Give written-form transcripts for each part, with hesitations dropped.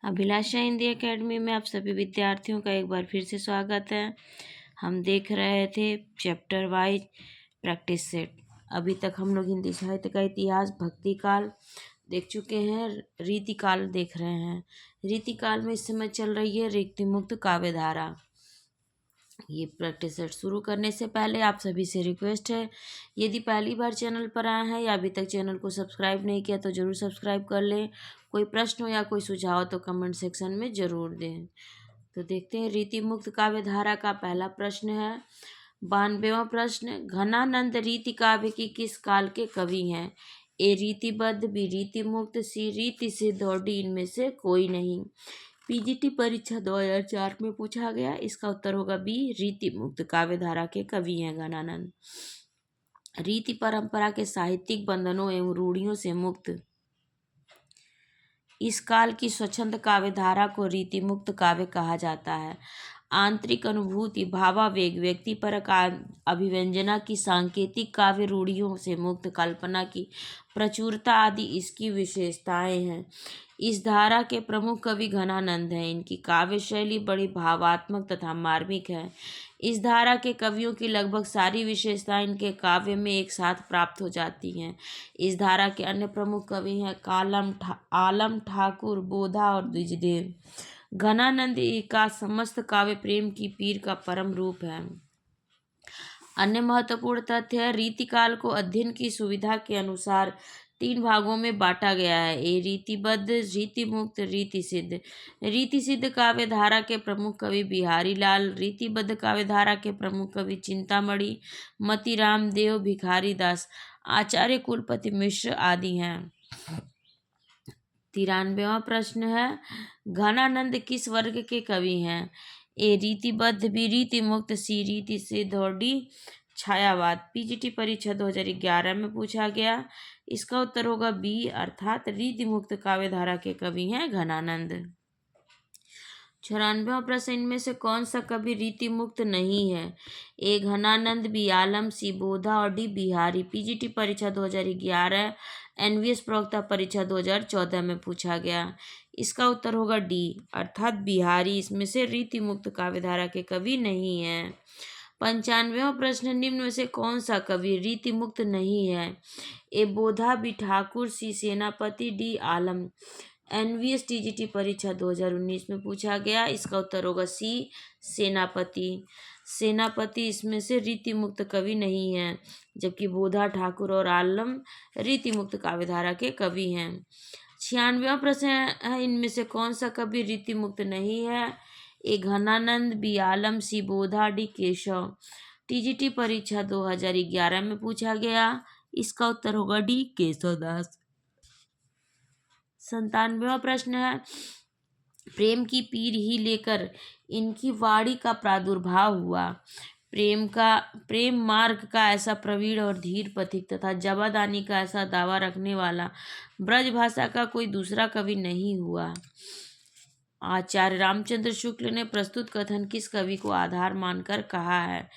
अभिलाषा Hindi academy में आप सभी विद्यार्थियों का एक बार फिर से स्वागत है। हम देख रहे थे चैप्टर वाइज प्रैक्टिस सेट। अभी तक हम लोग हिंदी साहित्य का इतिहास, भक्ति काल देख चुके हैं, रीतिकाल देख रहे हैं। रीतिकाल में इस समय चल रही है रिक्ति मुक्त काव्य धारा। ये प्रैक्टिस सेट शुरू करने से पहले आप सभी से रिक्वेस्ट है, यदि पहली बार चैनल पर आए हैं या अभी तक चैनल को सब्सक्राइब नहीं किया तो ज़रूर सब्सक्राइब कर लें। कोई प्रश्न हो या कोई सुझाव तो कमेंट सेक्शन में ज़रूर दें। तो देखते हैं रीति मुक्त काव्य धारा का पहला प्रश्न है। 92वां प्रश्न, घनानंद रीति काव्य की किस काल के कवि हैं? ए रीतिबद्ध, बी रीति मुक्त, सी रीति सिद्ध और डी इनमें से कोई नहीं। पीजीटी परीक्षा 2004 में पूछा गया। इसका उत्तर होगा बी, रीति मुक्त काव्य धारा के कवि हैं घनानंद। रीति परंपरा के साहित्यिक बंधनों एवं रूढ़ियों से मुक्त इस काल की स्वच्छंद काव्य धारा को रीति मुक्त काव्य कहा जाता है। आंतरिक अनुभूति, भावावेग, व्यक्तिपरक अभिव्यंजना की सांकेतिक काव्य रूढ़ियों से मुक्त कल्पना की प्रचुरता आदि इसकी विशेषताएं हैं। इस धारा के प्रमुख कवि घनानंद हैं। इनकी काव्य शैली बड़ी भावात्मक तथा मार्मिक है। इस धारा के कवियों की लगभग सारी विशेषताएं इनके काव्य में एक साथ प्राप्त हो जाती हैं। इस धारा के अन्य प्रमुख कवि हैं आलम ठाकुर, बोधा और द्विजदेव। घनानंद का समस्त काव्य प्रेम की पीर का परम रूप है। अन्य महत्वपूर्ण तथ्य है, रीतिकाल को अध्ययन की सुविधा के अनुसार 3 भागों में बांटा गया है। ए रीतिबद्ध, रीति मुक्त, रीति सिद्ध। रीति सिद्ध काव्य धारा के प्रमुख कवि बिहारी लाल, रीतिबद्ध काव्य धारा के प्रमुख कवि चिंतामणि, मतीराम देव, भिखारी दास, आचार्य कुलपति मिश्र आदि हैं। 93वां प्रश्न है, घनानंद किस वर्ग के कवि हैं? ए रीतिबद्ध, बी रीति मुक्त, सी रीति सिद्ध और डी छायावाद। पीजीटी परीक्षा 2011 में पूछा गया। इसका उत्तर होगा बी, अर्थात रीति मुक्त काव्य धारा के कवि हैं घनानंद। 94वां प्रश्न, इनमें से कौन सा कवि रीति मुक्त नहीं है? ए घनानंद, बी आलम, सी बोधा और डी बिहारी। पीजीटी परीक्षा 2011, एनवीएस प्रवक्ता परीक्षा 2014 में पूछा गया। इसका उत्तर होगा डी, अर्थात बिहारी इसमें से रीति मुक्त काव्य धारा के कवि नहीं है। 95वां प्रश्न, निम्न में से कौन सा कवि रीति मुक्त नहीं है? ए बोधा, बी ठाकुर, सी सेनापति, डी आलम। एनवीएस टीजीटी परीक्षा 2019 में पूछा गया। इसका उत्तर होगा सी, सेनापति। सेनापति इसमें से रीति मुक्त कवि नहीं है, जबकि बोधा, ठाकुर और आलम रीति मुक्त काव्य धारा के कवि हैं। 96वां प्रश्न है, इनमें से कौन सा कवि रीति मुक्त नहीं है? ए घनानंद, बी आलम, सी बोधा, डी केशव। टीजीटी परीक्षा 2011 में पूछा गया। इसका उत्तर होगा डी, केशवदास। 97वां प्रश्न है, प्रेम की पीर ही लेकर इनकी वाणी का प्रादुर्भाव हुआ। प्रेम मार्ग का ऐसा प्रवीण और धीर पथिक तथा जबादानी का ऐसा दावा रखने वाला ब्रज भाषा का कोई दूसरा कवि नहीं हुआ। आचार्य रामचंद्र शुक्ल ने प्रस्तुत कथन किस कवि को आधार मानकर कहा है?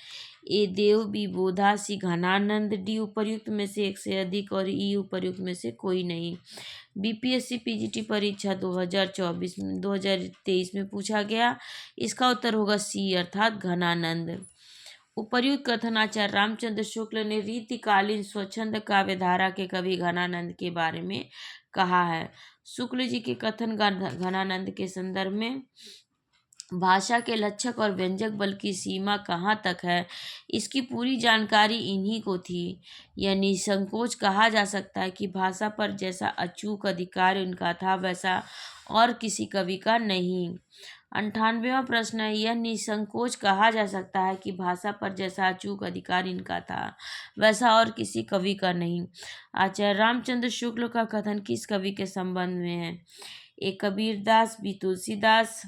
ए देव, बी बोधा, सी घनानंद, डी उपर्युक्त में से एक से अधिक और ई उपर्युक्त में से कोई नहीं। बीपीएससी पीजीटी परीक्षा 2023 में पूछा गया। इसका उत्तर होगा सी, अर्थात घनानंद। उपर्युक्त कथन आचार्य रामचंद्र शुक्ल ने रीतिकालीन स्वच्छंद काव्य धारा के कवि घनानंद के बारे में कहा है। शुक्ल जी के कथन घनानंद के संदर्भ में भाषा के लक्षक और व्यंजक बल की सीमा कहाँ तक है, इसकी पूरी जानकारी इन्हीं को थी। यह निसंकोच कहा जा सकता है कि भाषा पर जैसा अचूक अधिकार इनका था वैसा और किसी कवि का नहीं। 98वां प्रश्न है, यह निसंकोच कहा जा सकता है कि भाषा पर जैसा अचूक अधिकार इनका था वैसा और किसी कवि का नहीं। आचार्य रामचंद्र शुक्ल का कथन किस कवि के संबंध में है? ए कबीरदास, बी तुलसीदास,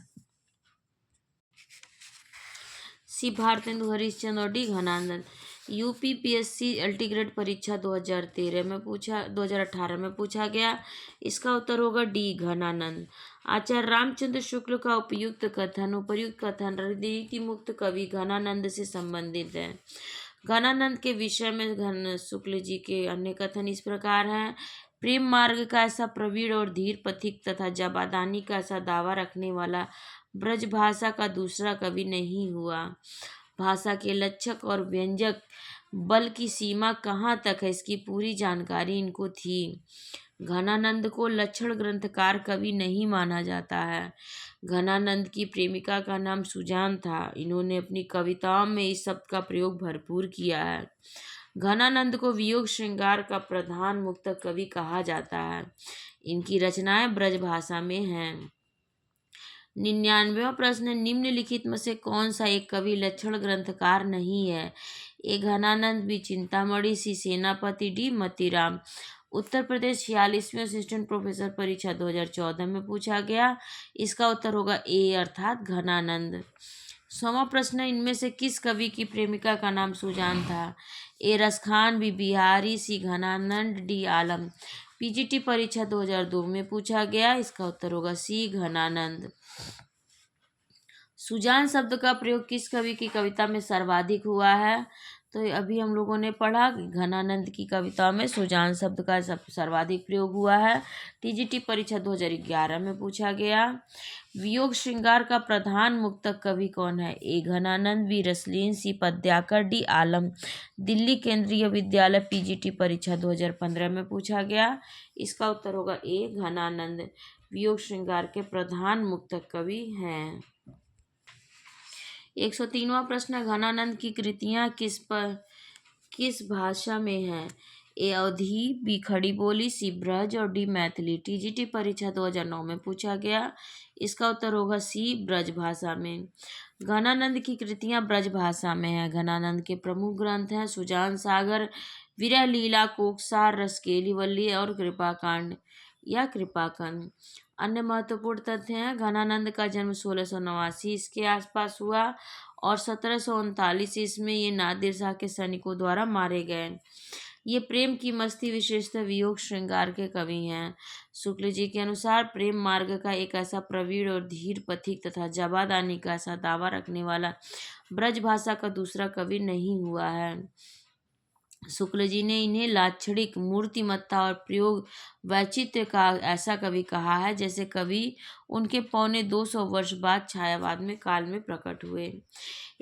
सी भारतेंदु हरिश्चंद्र और डी घनानंद। यूपीपीएससी अल्टीग्रेड परीक्षा 2018 में पूछा गया। इसका उत्तर होगा डी, घनानंद। आचार्य रामचंद्र शुक्ल का उपर्युक्त कथन रीति मुक्त कवि घनानंद से संबंधित है। घनानंद के विषय में शुक्ल जी के अन्य कथन इस प्रकार हैं। प्रेम मार्ग का ऐसा प्रवीण और धीर पथिक तथा जबादानी का ऐसा दावा रखने वाला ब्रजभाषा का दूसरा कवि नहीं हुआ। भाषा के लक्षक और व्यंजक बल की सीमा कहाँ तक है, इसकी पूरी जानकारी इनको थी। घनानंद को लक्षण ग्रंथकार कवि नहीं माना जाता है। घनानंद की प्रेमिका का नाम सुजान था। इन्होंने अपनी कविताओं में इस शब्द का प्रयोग भरपूर किया है। घनानंद को वियोग श्रृंगार का प्रधान मुक्तक कवि कहा जाता है। इनकी रचनाएं ब्रज भाषा में हैं। 99वां प्रश्न, निम्नलिखित में से कौन सा एक कवि लक्षण ग्रंथकार नहीं है? ए घनानंद, बी चिंतामणि, सी सेनापति, D Matiram. Uttar Pradesh 46वीं assistant professor परीक्षा 2014 में पूछा गया। इसका उत्तर होगा ए अर्थात घनानंद। 100वां प्रश्न, इनमें से किस कवि की प्रेमिका का नाम सुजान था? ए रसखान, बी बिहारी, सी घनानंद, डी आलम। पीजीटी परीक्षा 2002 में पूछा गया। इसका उत्तर होगा सी घनानंद। सुजान शब्द का प्रयोग किस कवि की कविता में सर्वाधिक हुआ है? तो अभी हम लोगों ने पढ़ा कि घनानंद की कविता में सुजान शब्द का सर्वाधिक प्रयोग हुआ है। टीजीटी परीक्षा 2011 में पूछा गया। वियोग श्रृंगार का प्रधान मुक्तक कवि कौन है? ए घनानंद, बी रसलीन, सी पद्याकर, डी आलम। दिल्ली केंद्रीय विद्यालय पीजीटी परीक्षा 2015 में पूछा गया। इसका उत्तर होगा ए घनानंद। वियोग श्रृंगार के प्रधान मुक्तक कवि हैं। 103वां प्रश्न, घनानंद की कृतियां किस भाषा में हैं? ए अवधी, बी खड़ी बोली, सी ब्रज और डी मैथिली। टीजीटी परीक्षा 2009 में पूछा गया। इसका उत्तर होगा सी ब्रज भाषा में। घनानंद की कृतियां ब्रज भाषा में हैं। घनानंद के प्रमुख ग्रंथ हैं सुजान सागर, विरह लीला, कोकसार, रसकेली वल्ली और कृपाकांड या कृपाकंद। अन्य महत्वपूर्ण तथ्य हैं, घनानंद का जन्म 1689 इसके आसपास हुआ और 1739 ईस्वी में ये नादिर शाह के सैनिकों द्वारा मारे गए। ये प्रेम की मस्ती विशेषतः वियोग श्रृंगार के कवि हैं। शुक्ल जी के अनुसार प्रेम मार्ग का एक ऐसा प्रवीण और धीर पथिक तथा जबादानी का ऐसा दावा रखने वाला ब्रज भाषा का दूसरा कवि नहीं हुआ है। शुक्ल जी ने इन्हें लाक्षणिक, मूर्तिमत्ता और प्रयोग वैचित्र्य का ऐसा कवि कहा है जैसे कवि उनके 225 वर्ष बाद छायावाद में काल में प्रकट हुए।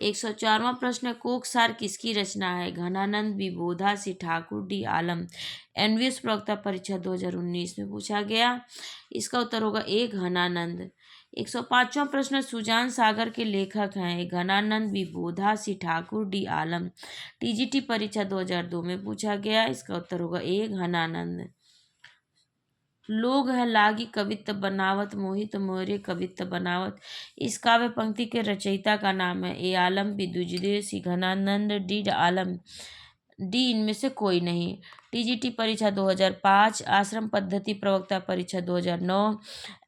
104वां प्रश्न, कोकसार किसकी रचना है? घनानंद, बी बोधा, सी ठाकुर, डी आलम। एनवीएस प्रवक्ता परीक्षा 2019 में पूछा गया। इसका उत्तर होगा ए घनानंद। 105वां प्रश्न, सुजान सागर के लेखक हैं? घनानंद, बी बोधा, सी ठाकुर, डी आलम। टीजीटी परीक्षा 2002 में पूछा गया। इसका उत्तर होगा ए घनानंद। लोग है लागी कवित्त बनावत, मोहित मोरे कवित्त बनावत। इस काव्य पंक्ति के रचयिता का नाम है? ए आलम, बी द्विजदेव, सी घनानंद, डी आलम। डी इनमें से कोई नहीं। टीजीटी परीक्षा 2005, आश्रम पद्धति प्रवक्ता परीक्षा 2009,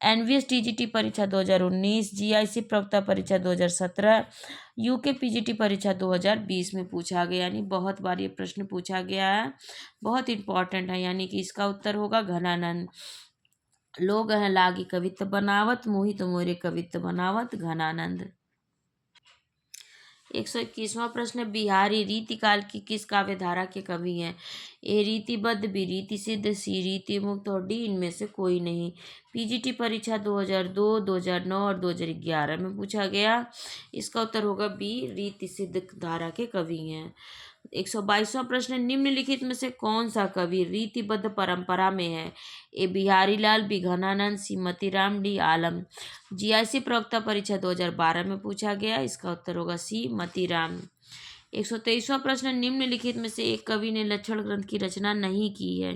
एनवीएस टीजीटी परीक्षा 2019, जीआईसी प्रवक्ता परीक्षा 2017, यूके पीजीटी परीक्षा 2020 में पूछा गया। यानी बहुत बार ये प्रश्न पूछा गया है, बहुत इंपॉर्टेंट है। यानी कि इसका उत्तर होगा घनानंद। लोग हैं लागी कवित्त बनावत, मोहित मोरे कवित्त बनावत, घनानंद। 121वां प्रश्न, बिहारी रीतिकाल की किस काव्य धारा के कवि हैं? ए रीतिबद्ध, बी रीति सिद्ध, सी रीति मुक्त और डी इनमें से कोई नहीं। पीजीटी परीक्षा 2002, 2009 और 2011 में पूछा गया। इसका उत्तर होगा बी रीति सिद्ध धारा के कवि हैं। 122वां प्रश्न, निम्नलिखित में से कौन सा कवि रीतिबद्ध परंपरा में है? ए बिहारी लाल, बी घनानंद, सी मतीराम, डी आलम। जीआईसी प्रवक्ता परीक्षा 2012 में पूछा गया। इसका उत्तर होगा सी मतीराम। 123वां प्रश्न, निम्नलिखित में से एक कवि ने लक्षण ग्रंथ की रचना नहीं की है?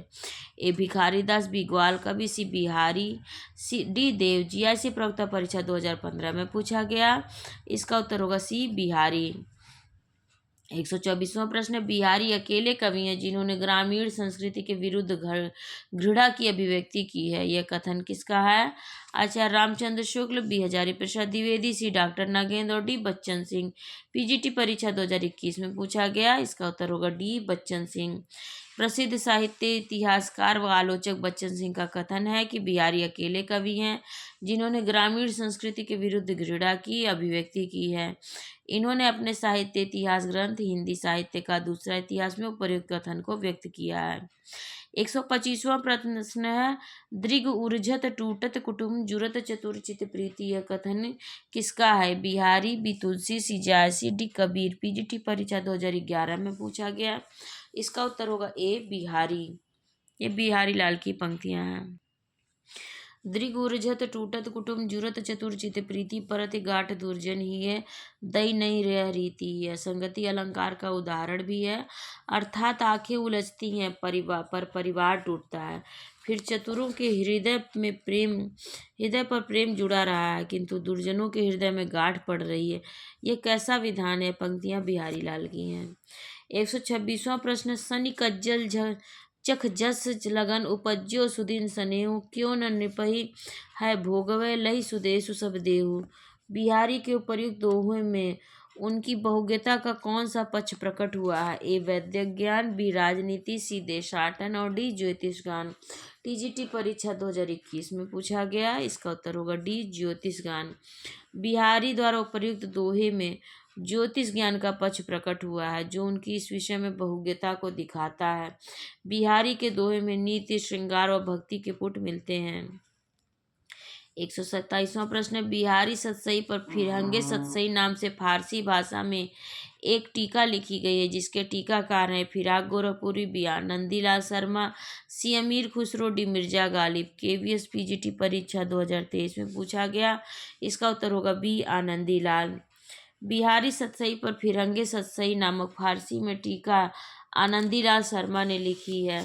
ए भिखारीदास, बी ग्वाल कवि, सी बिहारी, सी डी देव। जीआईसी प्रवक्ता परीक्षा 2015 में पूछा गया। इसका उत्तर होगा सी बिहारी। 124वां प्रश्न, बिहारी अकेले कवि हैं जिन्होंने ग्रामीण संस्कृति के विरुद्ध घृणा की अभिव्यक्ति की है। यह कथन किसका है? आचार्य रामचंद्र शुक्ल, बी हजारी प्रसाद द्विवेदी, सी डॉक्टर नागेंद्र और डी बच्चन सिंह। पीजीटी परीक्षा 2021 में पूछा गया। इसका उत्तर होगा डी बच्चन सिंह। प्रसिद्ध साहित्य इतिहासकार व आलोचक बच्चन सिंह का कथन है कि बिहारी अकेले कवि हैं जिन्होंने ग्रामीण संस्कृति के विरुद्ध घृणा की अभिव्यक्ति की है। इन्होंने अपने साहित्य इतिहास ग्रंथ हिंदी साहित्य का दूसरा इतिहास में उपर्युक्त कथन को व्यक्त किया है। 125वां प्रश्न है, दृग उर्जत टूटत कुटुम जुरत चतुर चित प्रीति, यह कथन किसका है? बिहारी, बी तुलसी, सी जायसी, डी कबीर। पीजीटी परीक्षा 2011 में पूछा गया। इसका उत्तर होगा ए बिहारी। ये बिहारी लाल की पंक्तियां हैं। दृग उर्जत टूटत कुटुम जुरत चतुर चित प्रीति, परत गाठ दुर्जन ही है, दई नहीं रह रीति है। संगति अलंकार का उदाहरण भी है। अर्थात आंखें उलझती हैं पर परिवार टूटता है। फिर चतुरों के हृदय पर प्रेम जुड़ा रहा है, किंतु दुर्जनों के हृदय में गांठ पड़ रही है। ये कैसा विधान है? पंक्तियां बिहारी लाल की हैं। 126वां प्रश्न, सनि कज्जल चख जस लगन उपज्यो सुदिन सनेहु, क्यों न नृपहि है भोगवै लहि सुदेशु सब देहु। बिहारी के उपर्युक्त दोहों में उनकी बहुज्ञता का कौन सा पक्ष प्रकट हुआ है? ए वैदिक ज्ञान, बी राजनीति, सी देशाटन और डी ज्योतिष ज्ञान। टीजीटी परीक्षा 2021 में पूछा गया। इसका उत्तर होगा डी ज्योतिष ज्ञान। बिहारी द्वारा उपर्युक्त दोहे में ज्योतिष ज्ञान का पक्ष प्रकट हुआ है, जो उनकी इस विषय में बहुज्ञता को दिखाता है। बिहारी के दोहे में नीति, श्रृंगार और भक्ति के पुट मिलते हैं। 127वां प्रश्न, बिहारी सतसई पर फिरंगे सतसई नाम से फारसी भाषा में एक टीका लिखी गई है, जिसके टीकाकार हैं फिराक गोरखपुरी, बी नंदीलाल शर्मा, सी अमीर Khusro, D Mirza Ghalib. KVS PGT परीक्षा 2023 में पूछा गया। इसका उत्तर होगा बी आनंदीलाल। बिहारी सतसई पर फिरंगे सतसई नामक फारसी में टीका आनंदीलाल शर्मा ने लिखी है।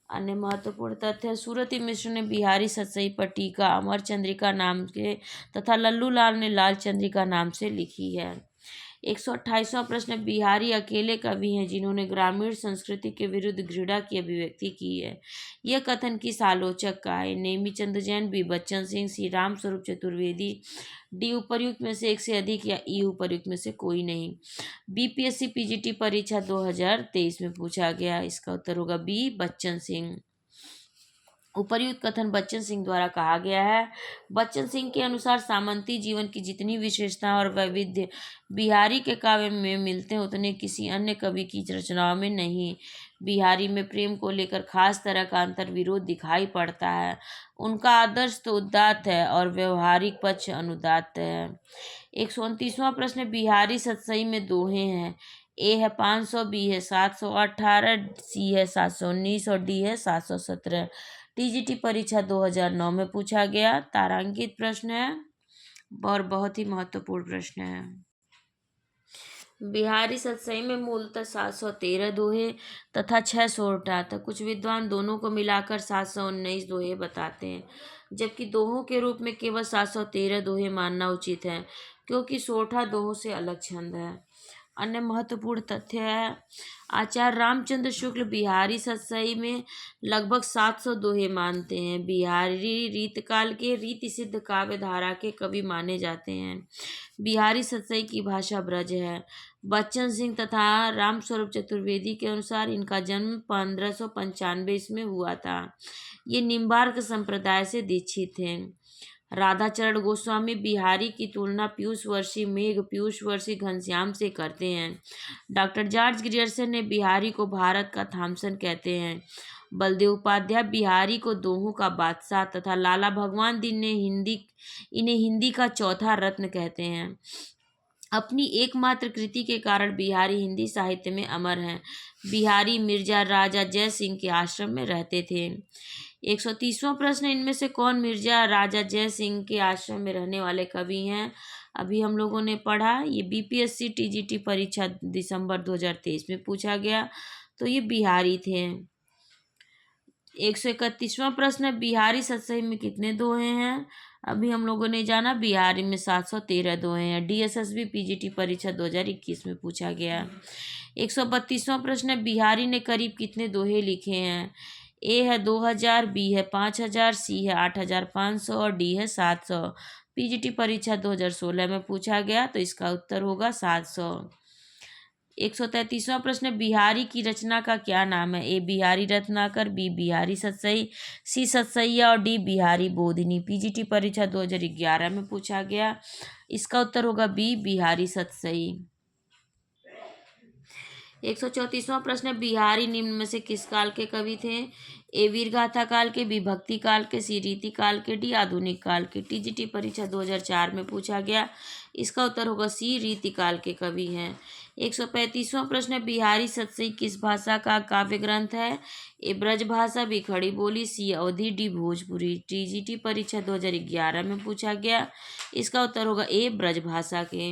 अन्य महत्वपूर्ण तथ्य, सूरती मिश्र ने बिहारी सतसई पर टीका अमर चंद्रिका नाम के तथा लल्लू लाल ने लाल चंद्रिका नाम से लिखी है। 128वां प्रश्न, बिहारी अकेले कवि हैं जिन्होंने ग्रामीण संस्कृति के विरुद्ध घृणा की अभिव्यक्ति की है। यह कथन किस आलोचक का है? नेमीचंद जैन, बी बच्चन सिंह, सी राम स्वरूप चतुर्वेदी, डी उपर्युक्त में से एक से अधिक या ई उपर्युक्त में से कोई नहीं। बीपीएससी पीजीटी परीक्षा 2023 में पूछा गया। इसका उत्तर होगा बी बच्चन सिंह। उपर्युक्त कथन बच्चन सिंह द्वारा कहा गया है। बच्चन सिंह के अनुसार सामंती जीवन की जितनी विशेषता और वैविध्य बिहारी के काव्य में मिलते हैं, उतने किसी अन्य कवि की रचनाओं में नहीं। बिहारी में प्रेम को लेकर खास तरह का अंतर विरोध दिखाई पड़ता है। उनका आदर्श तो उदात्त है और व्यवहारिक पक्ष अनुदात्त है। 129वां प्रश्न, बिहारी सतसई में दोहे हैं। ए है 500, बी है 718, सी है 719 और डी है 717। टीजीटी परीक्षा 2009 में पूछा गया। तारांकित प्रश्न है और बहुत ही महत्वपूर्ण प्रश्न है। बिहारी सतसई में मूलतः 713 दोहे तथा 6 सोरठा था। कुछ विद्वान दोनों को मिलाकर 719 दोहे बताते हैं, जबकि दोहों के रूप में केवल 713 दोहे मानना उचित है, क्योंकि सोरठा दोहों से अलग छंद है। अन्य महत्वपूर्ण तथ्य है, आचार्य रामचंद्र शुक्ल बिहारी सतसई में लगभग 700 दोहे मानते हैं। बिहारी रीतकाल के रीति सिद्ध काव्य धारा के कवि माने जाते हैं। बिहारी सतसई की भाषा ब्रज है। बच्चन सिंह तथा रामस्वरूप चतुर्वेदी के अनुसार इनका जन्म 1595 में हुआ था। ये निम्बार्क संप्रदाय से दीक्षित थे। राधाचरण गोस्वामी बिहारी की तुलना पीयूषवर्षी मेघ पीयूषवर्षी घनश्याम से करते हैं। डॉक्टर जॉर्ज ग्रियर्सन ने बिहारी को भारत का थॉमसन कहते हैं। बलदेव उपाध्याय बिहारी को दोहों का बादशाह तथा लाला भगवान दीन ने इन्हें हिंदी का चौथा रत्न कहते हैं। अपनी एकमात्र कृति के कारण बिहारी हिंदी साहित्य में अमर हैं। बिहारी मिर्जा राजा जय सिंह के आश्रम में रहते थे। 130वां प्रश्न, इनमें से कौन मिर्जा राजा जय सिंह के आश्रम में रहने वाले कवि हैं? अभी हम लोगों ने पढ़ा। ये बीपीएससी टीजीटी परीक्षा दिसंबर 2023 में पूछा गया, तो ये बिहारी थे। 131वां प्रश्न, बिहारी सतसई में कितने दोहे हैं? अभी हम लोगों ने जाना, बिहारी में 713 दोहे हैं। डीएसएसबी पीजीटी परीक्षा 2021 में पूछा गया। 132वां प्रश्न, बिहारी ने करीब कितने दोहे लिखे हैं? ए है 2000, बी है 5000, सी है 8500 और डी है 700। पीजीटी परीक्षा 2016 में पूछा गया, तो इसका उत्तर होगा 700। 133वां प्रश्न, बिहारी की रचना का क्या नाम है? ए बिहारी रत्नाकर, बी बिहारी सतसई, सी सतसैया और डी बिहारी बोधिनी। पीजीटी परीक्षा 2011 में पूछा गया। इसका उत्तर होगा बी बिहारी सतसई। 134वां प्रश्न, बिहारी निम्न में से किस काल के कवि थे? ए वीरगाथा काल के, बी भक्ति काल के, सी रीति काल के, डी आधुनिक काल के। टीजीटी परीक्षा 2004 में पूछा गया, इसका उत्तर होगा सी रीति काल के कवि हैं। 135वां प्रश्न, बिहारी सतसई किस भाषा का काव्य ग्रंथ है? ए ब्रज भाषा, बी खड़ी बोली, सी अवधी, डी भोजपुरी। टीजीटी परीक्षा 2011 में पूछा गया, इसका उत्तर होगा ए ब्रज भाषा के।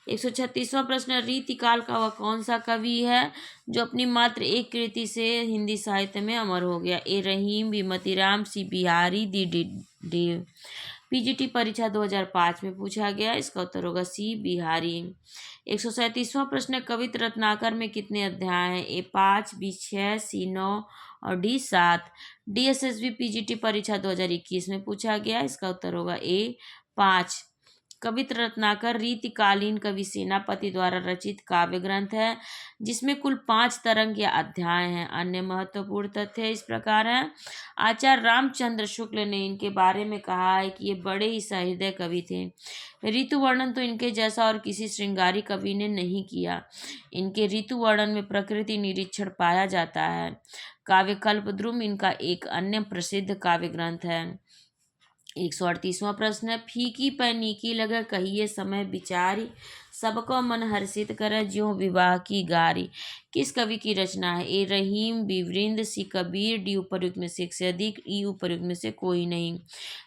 136वां प्रश्न, रीतिकाल का वह कौन सा कवि है जो अपनी मात्र एक कृति से हिंदी साहित्य में अमर हो गया? ए रहीम, बी मतीराम, सी बिहारी, डी पीजीटी परीक्षा 2005 में पूछा गया, इसका उत्तर होगा सी बिहारी। 137वां प्रश्न, कवित्र रत्नाकर में कितने अध्याय हैं? ए 5, बी 6, सी 9 और डी 7। डीएसएसबी पीजीटी परीक्षा 2021 में पूछा गया, इसका उत्तर होगा ए 5। कवित्र रत्नाकर रीतिकालीन कवि सेनापति द्वारा रचित काव्य ग्रंथ है जिसमें कुल 5 तरंग या अध्याय हैं। अन्य महत्वपूर्ण तथ्य इस प्रकार हैं। आचार्य रामचंद्र शुक्ल ने इनके बारे में कहा है कि ये बड़े ही सहृदय कवि थे। ऋतु वर्णन तो इनके जैसा और किसी श्रृंगारी कवि ने नहीं किया। इनके ऋतु वर्णन में प्रकृति निरीक्षण पाया जाता है। काव्य कल्पद्रुम इनका एक अन्य प्रसिद्ध काव्य ग्रंथ है। 138वां प्रश्न है, फीकी पै नीकी लगे कहिए समय विचारी, सबको मन हर्षित करे ज्यों विवाह की गारी। किस कवि की रचना है? ए रहीम, बी वृंद, सी कबीर, डी उपर्युक्त में से एक से अधिक, ई उपर्युक्त में से कोई नहीं।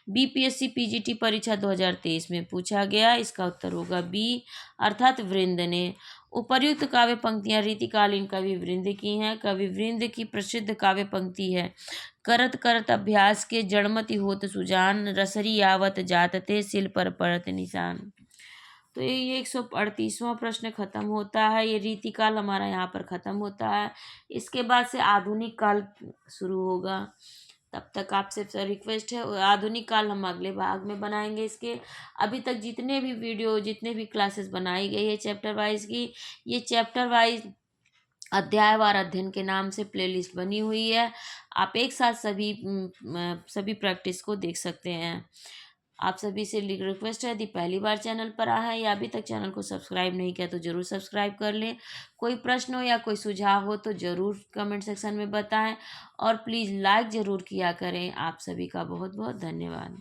बीपीएससी पीजीटी परीक्षा 2023 में पूछा गया, इसका उत्तर होगा बी अर्थात वृंद ने। उपर्युक्त काव्य पंक्तियां रीतिकालीन कवि वृंद की हैं। कवि वृंद की प्रसिद्ध काव्य पंक्ति है, करत करत अभ्यास के जड़मति होत सुजान, रसरी आवत जातते सिल पर पड़त निशान। तो ये 138वां प्रश्न खत्म होता है। ये रीतिकाल हमारा यहाँ पर खत्म होता है। इसके बाद से आधुनिक काल शुरू होगा। तब तक आपसे रिक्वेस्ट है, आधुनिक काल हम अगले भाग में बनाएंगे इसके। अभी तक जितने भी वीडियो, जितने भी क्लासेस बनाई गई है चैप्टर वाइज की, ये चैप्टर वाइज अध्यायवार अध्ययन के नाम से प्लेलिस्ट बनी हुई है। आप एक साथ सभी प्रैक्टिस को देख सकते हैं। आप सभी से रिक्वेस्ट है, यदि पहली बार चैनल पर आया है या अभी तक चैनल को सब्सक्राइब नहीं किया तो ज़रूर सब्सक्राइब कर लें। कोई प्रश्न हो या कोई सुझाव हो तो ज़रूर कमेंट सेक्शन में बताएं और प्लीज़ लाइक ज़रूर किया करें। आप सभी का बहुत बहुत धन्यवाद।